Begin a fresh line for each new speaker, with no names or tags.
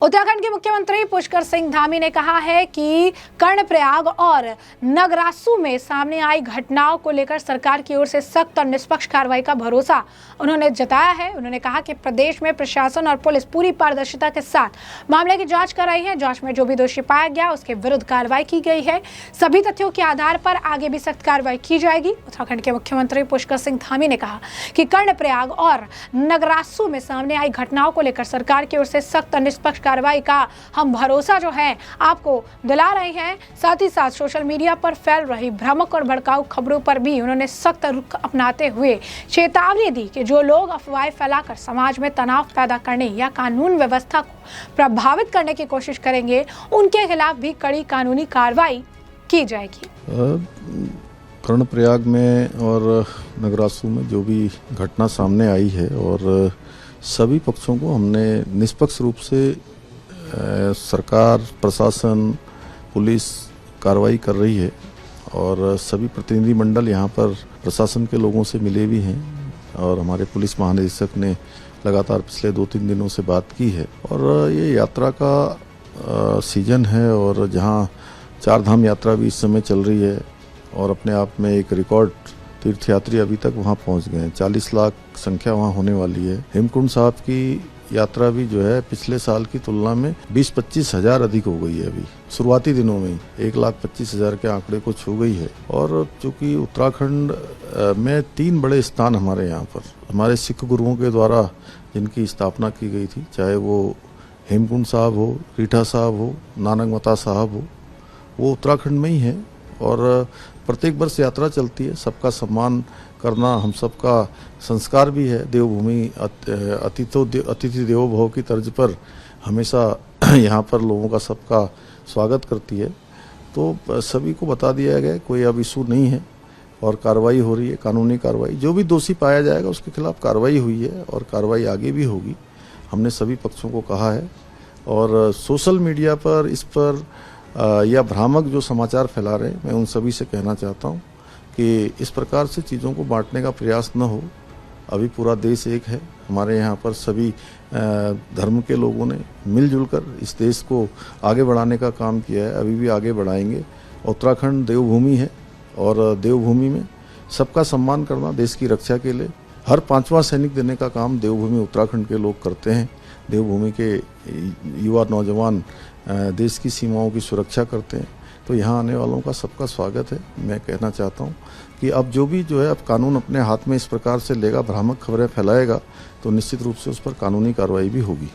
उत्तराखंड के मुख्यमंत्री पुष्कर सिंह धामी ने कहा है कि कर्णप्रयाग और नगरासू में सामने आई घटनाओं को लेकर सरकार की ओर से सख्त और निष्पक्ष कार्रवाई का भरोसा उन्होंने जताया है। उन्होंने कहा कि प्रदेश में प्रशासन और पुलिस पूरी पारदर्शिता के साथ मामले की जांच कर रही है। जांच में जो भी दोषी पाया गया उसके विरुद्ध कार्रवाई की गई है। सभी तथ्यों के आधार पर आगे भी सख्त कार्रवाई की जाएगी। उत्तराखंड के मुख्यमंत्री पुष्कर सिंह धामी ने कहा कि कर्णप्रयाग और नगरासू में सामने आई घटनाओं को लेकर सरकार की ओर से सख्त और निष्पक्ष कार्रवाई का हम भरोसा जो है आपको दिला रहे हैं। साथ ही साथ सोशल मीडिया पर फैल रही भ्रामक और भड़काऊ खबरों पर भी उन्होंने सख्त रुख अपनाते हुए चेतावनी दी कि जो लोग अफवाहें फैलाकर समाज में तनाव पैदा करने या कानून व्यवस्था को प्रभावित करने की कोशिश करेंगे उनके खिलाफ भी कड़ी कानूनी कार्रवाई की जाएगी।
कर्णप्रयाग में और नगरासू में जो भी घटना सामने आई है और सभी पक्षों को हमने निष्पक्ष रूप से सरकार, प्रशासन, पुलिस कार्रवाई कर रही है और सभी प्रतिनिधिमंडल यहाँ पर प्रशासन के लोगों से मिले भी हैं और हमारे पुलिस महानिदेशक ने लगातार पिछले 2-3 दिनों से बात की है। और ये यात्रा का सीजन है और जहाँ चार धाम यात्रा भी इस समय चल रही है और अपने आप में एक रिकॉर्ड तीर्थयात्री अभी तक वहाँ पहुँच गए हैं। 40 लाख संख्या वहाँ होने वाली है। हेमकुंड साहब की यात्रा भी जो है पिछले साल की तुलना में 20-25 हज़ार अधिक हो गई है। अभी शुरुआती दिनों में 1,25,000 के आंकड़े को छू गई है। और चूंकि उत्तराखंड में 3 बड़े स्थान हमारे यहाँ पर हमारे सिख गुरुओं के द्वारा जिनकी स्थापना की गई थी, चाहे वो हेमकुंड साहब हो, रीठा साहब हो, नानकमता साहब हो, वो उत्तराखंड में ही है। और प्रत्येक वर्ष यात्रा चलती है। सबका सम्मान करना हम सबका संस्कार भी है। देवभूमि अतिथि देवो भव की तर्ज पर हमेशा यहाँ पर लोगों का सबका स्वागत करती है। तो सभी को बता दिया गया, कोई अब इशू नहीं है और कार्रवाई हो रही है, कानूनी कार्रवाई। जो भी दोषी पाया जाएगा उसके खिलाफ कार्रवाई हुई है और कार्रवाई आगे भी होगी। हमने सभी पक्षों को कहा है। और सोशल मीडिया पर इस पर या भ्रामक जो समाचार फैला रहे हैं, मैं उन सभी से कहना चाहता हूं कि इस प्रकार से चीज़ों को बांटने का प्रयास न हो। अभी पूरा देश एक है। हमारे यहाँ पर सभी धर्म के लोगों ने मिलजुल कर इस देश को आगे बढ़ाने का काम किया है, अभी भी आगे बढ़ाएंगे। उत्तराखंड देवभूमि है और देवभूमि में सबका सम्मान करना, देश की रक्षा के लिए हर 5वां सैनिक देने का काम देवभूमि उत्तराखंड के लोग करते हैं। देवभूमि के युवा नौजवान देश की सीमाओं की सुरक्षा करते हैं। तो यहाँ आने वालों का सबका स्वागत है। मैं कहना चाहता हूँ कि अब जो भी जो है अब कानून अपने हाथ में इस प्रकार से लेगा, भ्रामक खबरें फैलाएगा, तो निश्चित रूप से उस पर कानूनी कार्रवाई भी होगी।